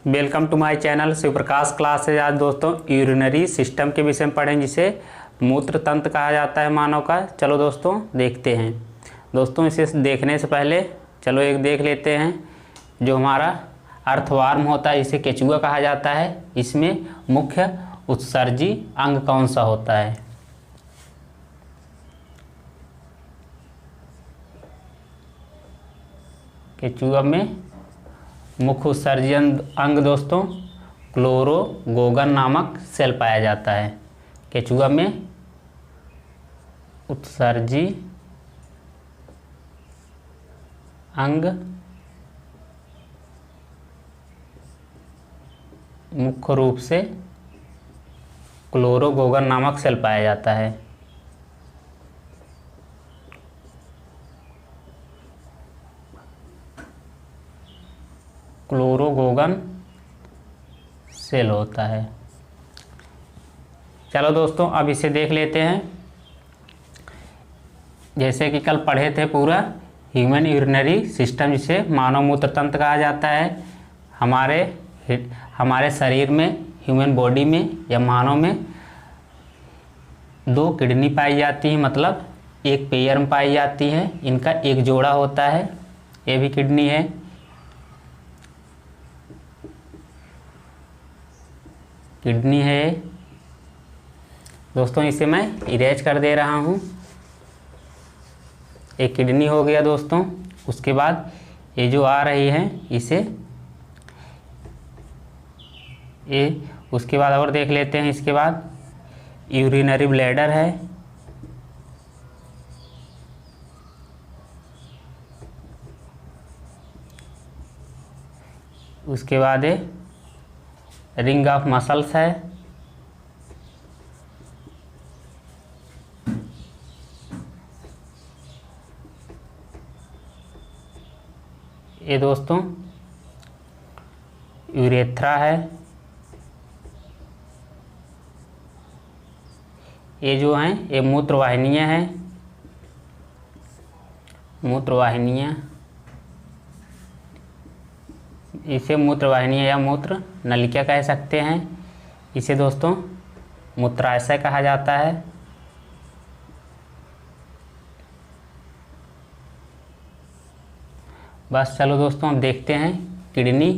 Welcome to my channel Shiv Prakash classes. आज दोस्तों urinary system के विषय में पढ़ें, जिसे मूत्र तंत्र कहा जाता है मानव का। चलो दोस्तों देखते हैं। दोस्तों इसे देखने से पहले चलो एक देख लेते हैं। जो हमारा अर्थवार्म होता है, इसे केचुआ कहा जाता है। इसमें मुख्य उत्सर्जी अंग कौन सा होता है? केचुआ में मुख्य उत्सर्जी अंग दोस्तों क्लोरोगोगन नामक सेल पाया जाता है। केचुआ में उत्सर्जी अंग मुख्य रूप से क्लोरोगोगन नामक सेल पाया जाता है। क्लोरोगोगन सेल होता है। चलो दोस्तों अब इसे देख लेते हैं। जैसे कि कल पढ़े थे पूरा ह्यूमन यूरिनरी सिस्टम, जिसे मानव मूत्र तंत्र कहा जाता है। हमारे शरीर में, ह्यूमन बॉडी में या मानव में 2 किडनी पाई जाती हैं, मतलब एक पेयर में पाई जाती हैं। इनका एक जोड़ा होता है, ये भी किडनी है। किडनी है दोस्तों, इसे मैं इरेज कर दे रहा हूँ। एक किडनी हो गया दोस्तों। उसके बाद ये जो आ रही है इसे ये, उसके बाद और देख लेते हैं। इसके बाद यूरिनरी ब्लैडर है। उसके बाद ये रिंग ऑफ मसल्स है। ये दोस्तों यूरेथ्रा है। ये जो हैं ये मूत्रवाहिनियाँ हैं। मूत्रवाहिनियाँ, इसे मूत्रवाहिनियाँ या मूत्र नलिका कह सकते हैं। इसे दोस्तों मूत्राशय कहा जाता है। बस चलो दोस्तों अब देखते हैं किडनी।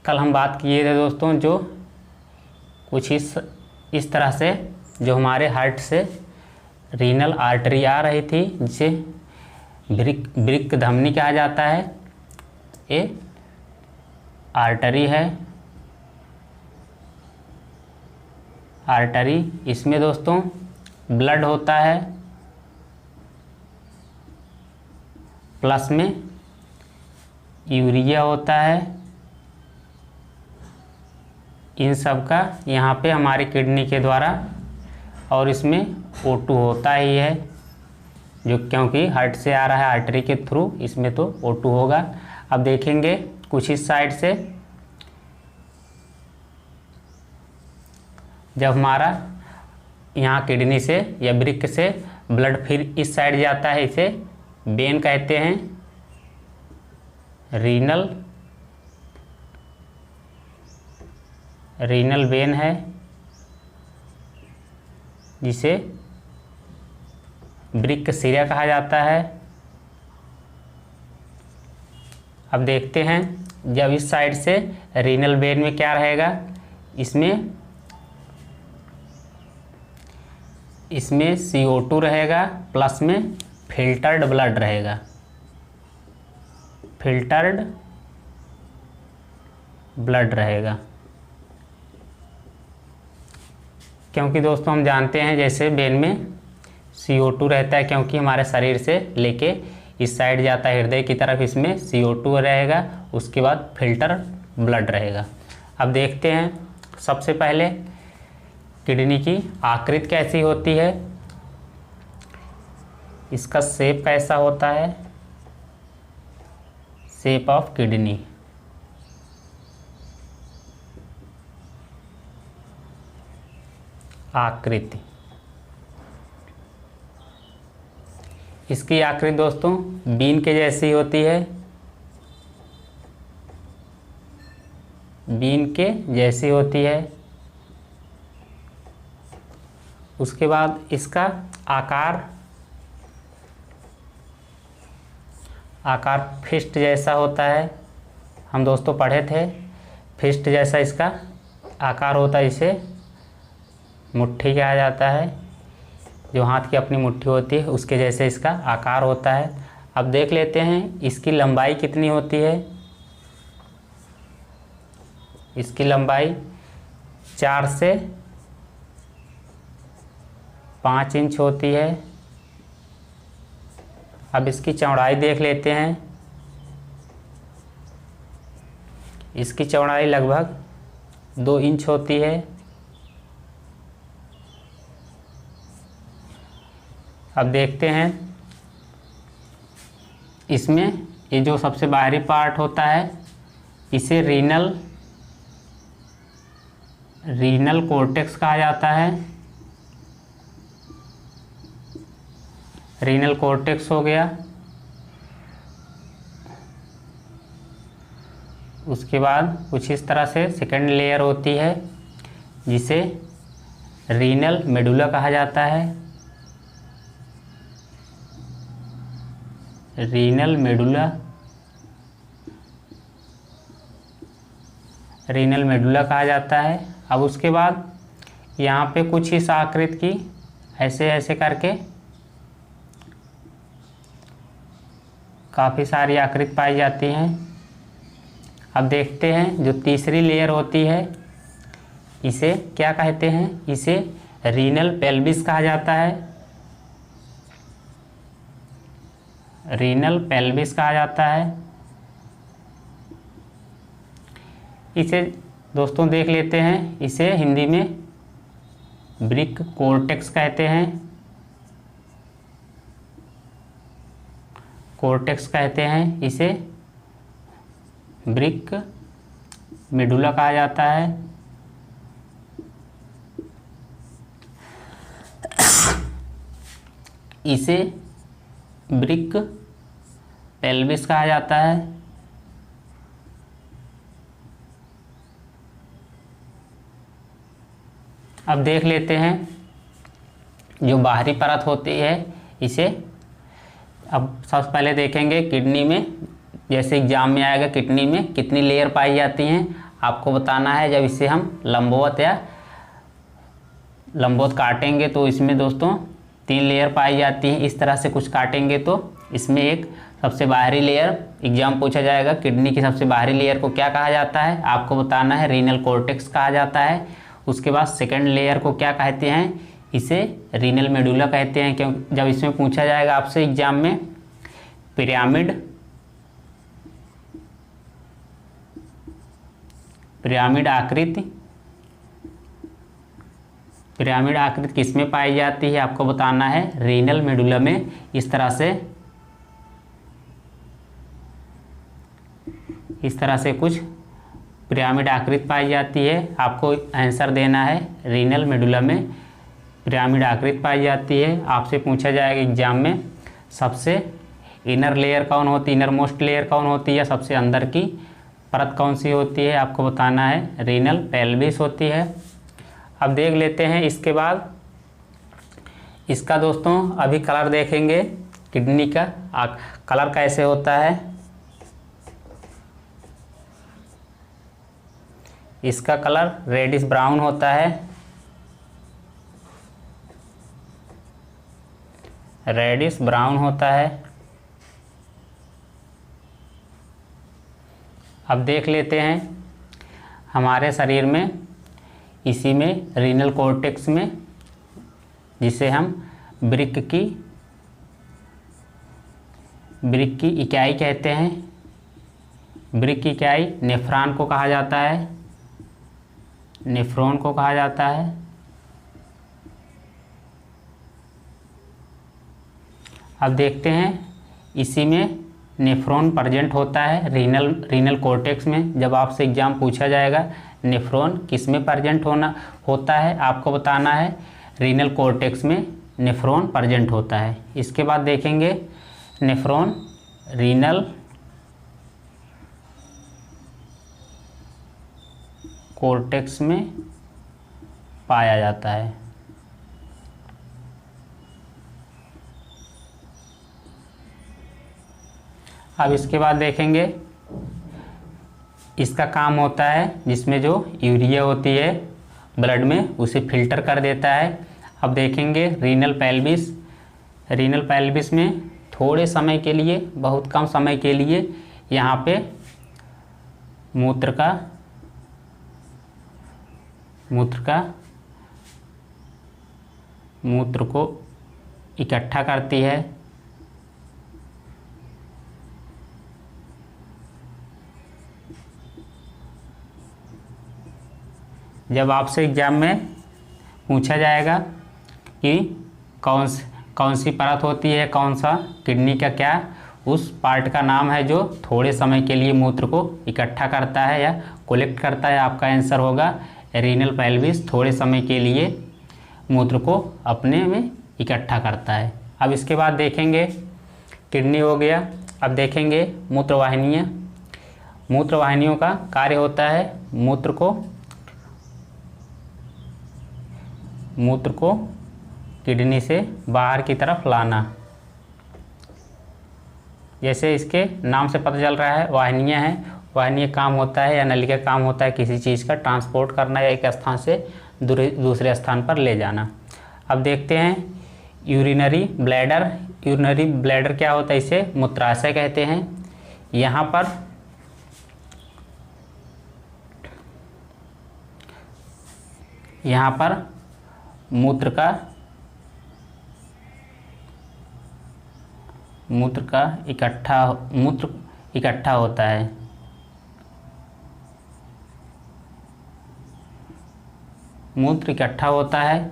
कल हम बात किए थे दोस्तों, जो कुछ इस तरह से जो हमारे हार्ट से रीनल आर्टरी आ रही थी, जिसे वृक्क धमनी कहा जाता है। ये आर्टरी है। आर्टरी, इसमें दोस्तों ब्लड होता है, प्लस में यूरिया होता है। इन सब का यहाँ पे हमारी किडनी के द्वारा, और इसमें O2 होता ही है, जो क्योंकि हार्ट से आ रहा है आर्टरी के थ्रू, इसमें तो O2 होगा। अब देखेंगे कुछ इस साइड से, जब हमारा यहाँ किडनी से या वृक्क से ब्लड फिर इस साइड जाता है, इसे वेन कहते हैं। रीनल वेन है, जिसे वृक्क सिरा कहा जाता है। अब देखते हैं जब इस साइड से रीनल वेन में क्या रहेगा, इसमें CO2 रहेगा, प्लस में फिल्टर्ड ब्लड रहेगा। फिल्टर्ड ब्लड रहेगा, क्योंकि दोस्तों हम जानते हैं जैसे वेन में CO2 रहता है, क्योंकि हमारे शरीर से लेके इस साइड जाता है हृदय की तरफ, इसमें CO2 रहेगा। उसके बाद फिल्टर ब्लड रहेगा। अब देखते हैं सबसे पहले किडनी की आकृति कैसी होती है, इसका शेप कैसा होता है। शेप ऑफ किडनी, आकृति। इसकी आकृति दोस्तों बीन के जैसी होती है। बीन के जैसी होती है। उसके बाद इसका आकार फिस्ट जैसा होता है। हम दोस्तों पढ़े थे, फिस्ट जैसा इसका आकार होता है। इसे मुट्ठी कहा जाता है, जो हाथ की अपनी मुट्ठी होती है उसके जैसे इसका आकार होता है। अब देख लेते हैं इसकी लंबाई कितनी होती है। इसकी लंबाई 4 से 5 इंच होती है। अब इसकी चौड़ाई देख लेते हैं। इसकी चौड़ाई लगभग 2 इंच होती है। अब देखते हैं इसमें ये जो सबसे बाहरी पार्ट होता है इसे रीनल कॉर्टेक्स कहा जाता है। रीनल कॉर्टेक्स हो गया। उसके बाद कुछ इस तरह से सेकेंड लेयर होती है जिसे रीनल मेडुला कहा जाता है। रीनल मेडुला कहा जाता है। अब उसके बाद यहाँ पे कुछ इस आकृति की ऐसे ऐसे करके काफ़ी सारी आकृति पाई जाती हैं। अब देखते हैं जो तीसरी लेयर होती है इसे क्या कहते हैं। इसे रीनल पेल्विस कहा जाता है। रीनल पेल्विस कहा जाता है। इसे दोस्तों देख लेते हैं। इसे हिंदी में ब्रिक कॉर्टेक्स कहते हैं। कॉर्टेक्स कहते हैं। इसे ब्रिक मेडुला कहा जाता है। इसे ब्रिक पेल्विस कहा जाता है। अब देख लेते हैं जो बाहरी परत होती है इसे। अब सबसे पहले देखेंगे किडनी में, जैसे एग्जाम में आएगा किडनी में कितनी लेयर पाई जाती हैं आपको बताना है। जब इसे हम लंबवत काटेंगे तो इसमें दोस्तों 3 लेयर पाई जाती हैं। इस तरह से कुछ काटेंगे तो इसमें एक सबसे बाहरी लेयर, एग्जाम पूछा जाएगा किडनी की सबसे बाहरी लेयर को क्या कहा जाता है, आपको बताना है। रीनल कॉर्टेक्स कहा जाता है। उसके बाद सेकंड लेयर को क्या कहते हैं, इसे रीनल मेडुला कहते हैं। क्योंकि जब इसमें पूछा जाएगा आपसे एग्जाम में पिरामिड आकृति किस में पाई जाती है, आपको बताना है रीनल मेडुला में। इस तरह से कुछ पिरामिड आकृति पाई जाती है। आपको आंसर देना है रीनल मेडुला में पिरामिड आकृति पाई जाती है। आपसे पूछा जाएगा एग्जाम में सबसे इनर लेयर कौन होती है, इनर मोस्ट लेयर कौन होती है, या सबसे अंदर की परत कौन सी होती है, आपको बताना है रीनल पेल्विस होती है। अब देख लेते हैं इसके बाद इसका दोस्तों अभी कलर देखेंगे किडनी का कलर कैसे होता है। इसका कलर रेडिश ब्राउन होता है। रेडिश ब्राउन होता है। अब देख लेते हैं हमारे शरीर में इसी में रीनल कॉर्टेक्स में, जिसे हम ब्रिक की इकाई कहते हैं। ब्रिक की इकाई नेफ्रॉन को कहा जाता है। नेफ्रॉन को कहा जाता है। अब देखते हैं इसी में नेफ्रॉन प्रेजेंट होता है रीनल कॉर्टेक्स में। जब आपसे एग्जाम पूछा जाएगा नेफ्रॉन किस में प्रेजेंट होता है, आपको बताना है रीनल कॉर्टेक्स में नेफ्रॉन प्रेजेंट होता है। इसके बाद देखेंगे नेफ्रॉन कोर्टेक्स में पाया जाता है। अब इसके बाद देखेंगे इसका काम होता है जिसमें जो यूरिया होती है ब्लड में उसे फिल्टर कर देता है। अब देखेंगे रीनल पेल्विस। रीनल पेल्विस में थोड़े समय के लिए, बहुत कम समय के लिए यहाँ पे मूत्र को इकट्ठा करती है। जब आपसे एग्जाम में पूछा जाएगा कि कौन सी परत होती है, कौन सा किडनी का क्या उस पार्ट का नाम है जो थोड़े समय के लिए मूत्र को इकट्ठा करता है या कलेक्ट करता है, आपका आंसर होगा रीनल पेल्विस। थोड़े समय के लिए मूत्र को अपने में इकट्ठा करता है। अब इसके बाद देखेंगे किडनी हो गया। अब देखेंगे मूत्रवाहिनियाँ। मूत्रवाहिनियों का कार्य होता है मूत्र को किडनी से बाहर की तरफ लाना। जैसे इसके नाम से पता चल रहा है वाहिनियाँ हैं। वाहिनीय काम होता है या नली का काम होता है किसी चीज़ का ट्रांसपोर्ट करना या एक स्थान से दूसरे स्थान पर ले जाना। अब देखते हैं यूरिनरी ब्लैडर। यूरिनरी ब्लैडर क्या होता है, इसे मूत्राशय कहते हैं। यहाँ पर मूत्र इकट्ठा होता है। मूत्र इकट्ठा होता है।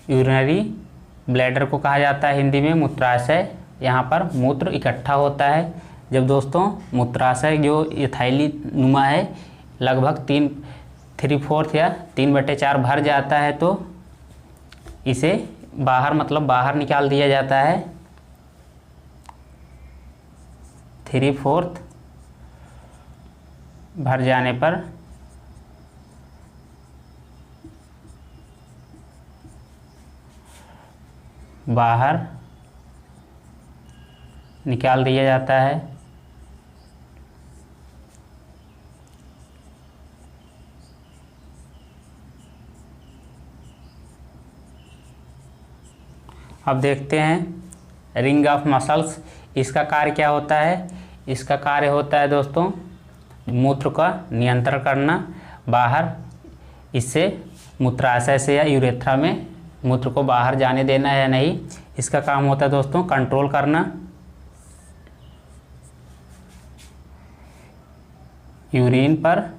यूरिनरी ब्लैडर को कहा जाता है हिंदी में मूत्राशय। यहाँ पर मूत्र इकट्ठा होता है। जब दोस्तों मूत्राशय जो इथाइली नुमा है लगभग 3/4 या 3/4 भर जाता है तो इसे बाहर निकाल दिया जाता है। 3/4 भर जाने पर बाहर निकाल दिया जाता है। अब देखते हैं रिंग ऑफ मसल्स। इसका कार्य क्या होता है? इसका कार्य होता है दोस्तों मूत्र का नियंत्रण करना, बाहर इससे मूत्राशय से या यूरेथ्रा में मूत्र को बाहर जाने देना या नहीं। इसका काम होता है दोस्तों कंट्रोल करना, यूरिन पर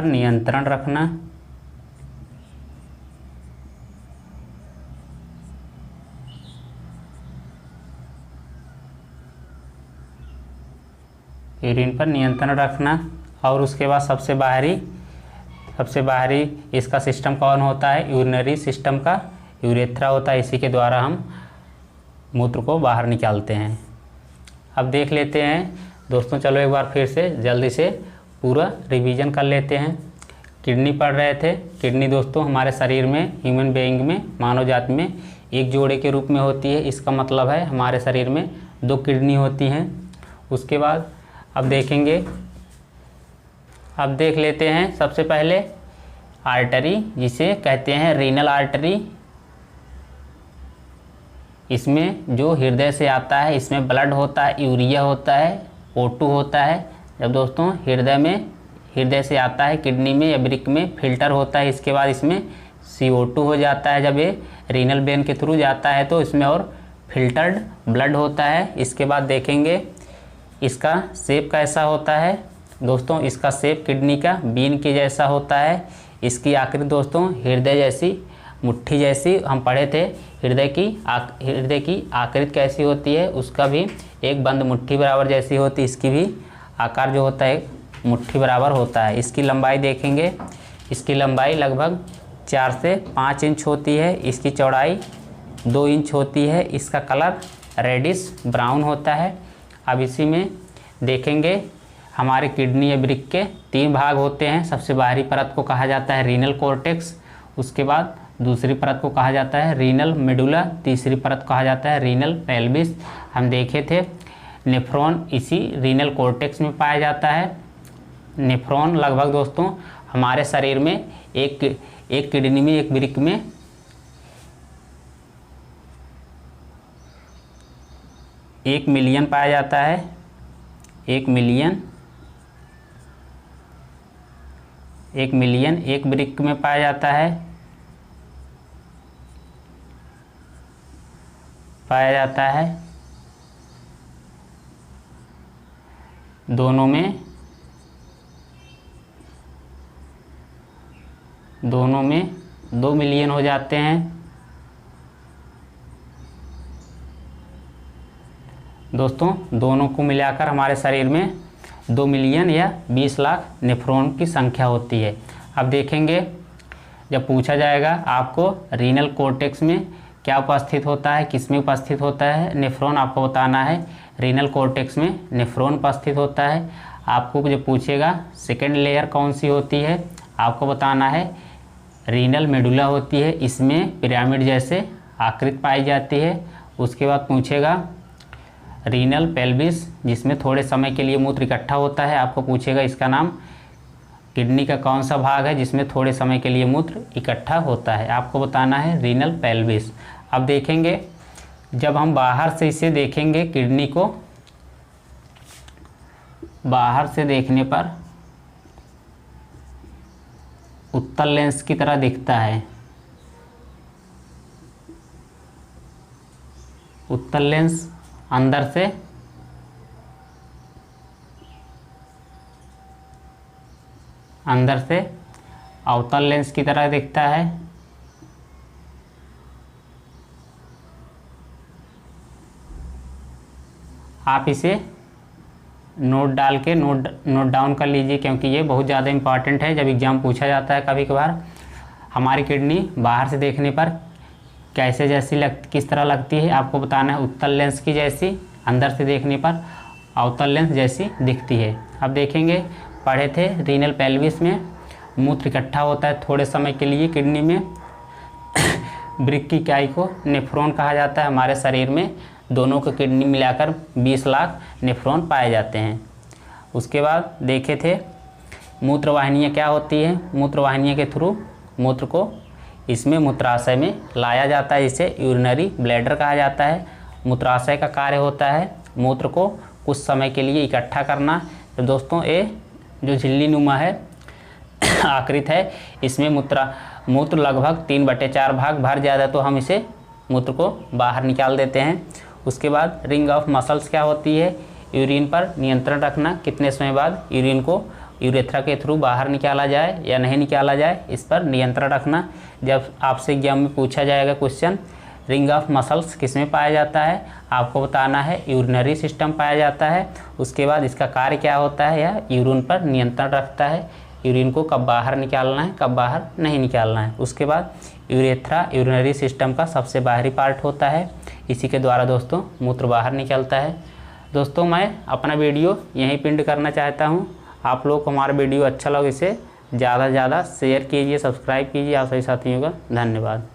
नियंत्रण रखना, और उसके बाद सबसे बाहरी इसका सिस्टम कौन होता है? यूरिनरी सिस्टम का यूरेथ्रा होता है। इसी के द्वारा हम मूत्र को बाहर निकालते हैं। अब देख लेते हैं दोस्तों, चलो एक बार फिर से जल्दी से पूरा रिवीजन कर लेते हैं। किडनी पढ़ रहे थे। किडनी दोस्तों हमारे शरीर में, ह्यूमन बीइंग में, मानव जाति में एक जोड़े के रूप में होती है। इसका मतलब है हमारे शरीर में 2 किडनी होती हैं। उसके बाद अब देख लेते हैं सबसे पहले आर्टरी, जिसे कहते हैं रीनल आर्टरी। इसमें जो हृदय से आता है, इसमें ब्लड होता है, यूरिया होता है, O2 होता है। जब दोस्तों हृदय से आता है किडनी में या वृक्क में, फिल्टर होता है। इसके बाद इसमें CO2 हो जाता है। जब ये रीनल वेन के थ्रू जाता है तो इसमें और फिल्टर्ड ब्लड होता है। इसके बाद देखेंगे इसका शेप कैसा होता है। दोस्तों इसका शेप किडनी का बीन के जैसा होता है। इसकी आकृति दोस्तों हृदय जैसी, मुट्ठी जैसी हम पढ़े थे। हृदय की आकृति कैसी होती है, उसका भी एक बंद मुट्ठी बराबर जैसी होती है। इसकी भी आकार जो होता है मुट्ठी बराबर होता है। इसकी लंबाई देखेंगे, इसकी लंबाई लगभग 4 से 5 इंच होती है, इसकी चौड़ाई 2 इंच होती है, इसका कलर रेडिश ब्राउन होता है। अब इसी में देखेंगे हमारे किडनी या वृक्क के 3 भाग होते हैं। सबसे बाहरी परत को कहा जाता है रीनल कॉर्टेक्स, उसके बाद दूसरी परत को कहा जाता है रीनल मेडुला, तीसरी परत को कहा जाता है रीनल पेल्विस। हम देखे थे नेफ्रॉन इसी रीनल कॉर्टेक्स में पाया जाता है। नेफ्रॉन लगभग दोस्तों हमारे शरीर में एक किडनी में, एक वृक्क में 1 मिलियन पाया जाता है। 1 मिलियन एक वृक्क में पाया जाता है। दोनों में 2 मिलियन हो जाते हैं। दोस्तों दोनों को मिलाकर हमारे शरीर में 2 मिलियन या 20 लाख नेफ्रॉन की संख्या होती है। अब देखेंगे जब पूछा जाएगा आपको रीनल कॉर्टेक्स में क्या उपस्थित होता है, किस में उपस्थित होता है नेफ्रॉन, आपको बताना है रीनल कॉर्टेक्स में नेफ्रॉन उपस्थित होता है। आपको जब पूछेगा सेकेंड लेयर कौन सी होती है, आपको बताना है रीनल मेडुला होती है, इसमें पिरामिड जैसे आकृति पाई जाती है। उसके बाद पूछेगा रीनल पेल्विस, जिसमें थोड़े समय के लिए मूत्र इकट्ठा होता है। आपको पूछेगा इसका नाम किडनी का कौन सा भाग है जिसमें थोड़े समय के लिए मूत्र इकट्ठा होता है, आपको बताना है रीनल पेल्विस। अब देखेंगे जब हम बाहर से इसे देखेंगे किडनी को, बाहर से देखने पर उत्तल लेंस की तरह दिखता है। उत्तल लेंस अंदर से अवतल लेंस की तरह दिखता है। आप इसे नोट डाउन कर लीजिए, क्योंकि ये बहुत ज़्यादा इम्पॉर्टेंट है। जब एग्ज़ाम पूछा जाता है कभी कभार हमारी किडनी बाहर से देखने पर किस तरह लगती है, आपको बताना है उत्तल लेंस की जैसी, अंदर से देखने पर अवतल लेंस जैसी दिखती है। अब देखेंगे पढ़े थे रीनल पेल्विस में मूत्र इकट्ठा होता है थोड़े समय के लिए किडनी में। वृक्क की इकाई को नेफ्रॉन कहा जाता है। हमारे शरीर में दोनों को किडनी मिलाकर 20 लाख नेफ्रॉन पाए जाते हैं। उसके बाद देखे थे मूत्रवाहिनियाँ क्या होती है। मूत्रवाहिनियों के थ्रू मूत्र को इसमें मूत्राशय में लाया जाता है, इसे यूरिनरी ब्लैडर कहा जाता है। मूत्राशय का कार्य होता है मूत्र को कुछ समय के लिए इकट्ठा करना। तो दोस्तों ये जो झिल्ली नुमा है आकृति है, इसमें मूत्र लगभग 3/4 भाग भर जाता है, तो हम इसे मूत्र को बाहर निकाल देते हैं। उसके बाद रिंग ऑफ मसल्स क्या होती है, यूरिन पर नियंत्रण रखना, कितने समय बाद यूरिन को यूरेथ्रा के थ्रू बाहर निकाला जाए या नहीं निकाला जाए, इस पर नियंत्रण रखना। जब आपसे एग्जाम में पूछा जाएगा क्वेश्चन रिंग ऑफ मसल्स किस में पाया जाता है, आपको बताना है यूरिनरी सिस्टम पाया जाता है। उसके बाद इसका कार्य क्या होता है, यह यूरिन पर नियंत्रण रखता है, यूरिन को कब बाहर निकालना है कब बाहर नहीं निकालना है। उसके बाद यूरेथ्रा यूरिनरी सिस्टम का सबसे बाहरी पार्ट होता है, इसी के द्वारा दोस्तों मूत्र बाहर निकलता है। दोस्तों मैं अपना वीडियो यहीं पिंड करना चाहता हूँ। आप लोग को हमारा वीडियो अच्छा लगे इसे ज़्यादा से ज़्यादा शेयर कीजिए, सब्सक्राइब कीजिए। आप सभी साथियों का धन्यवाद।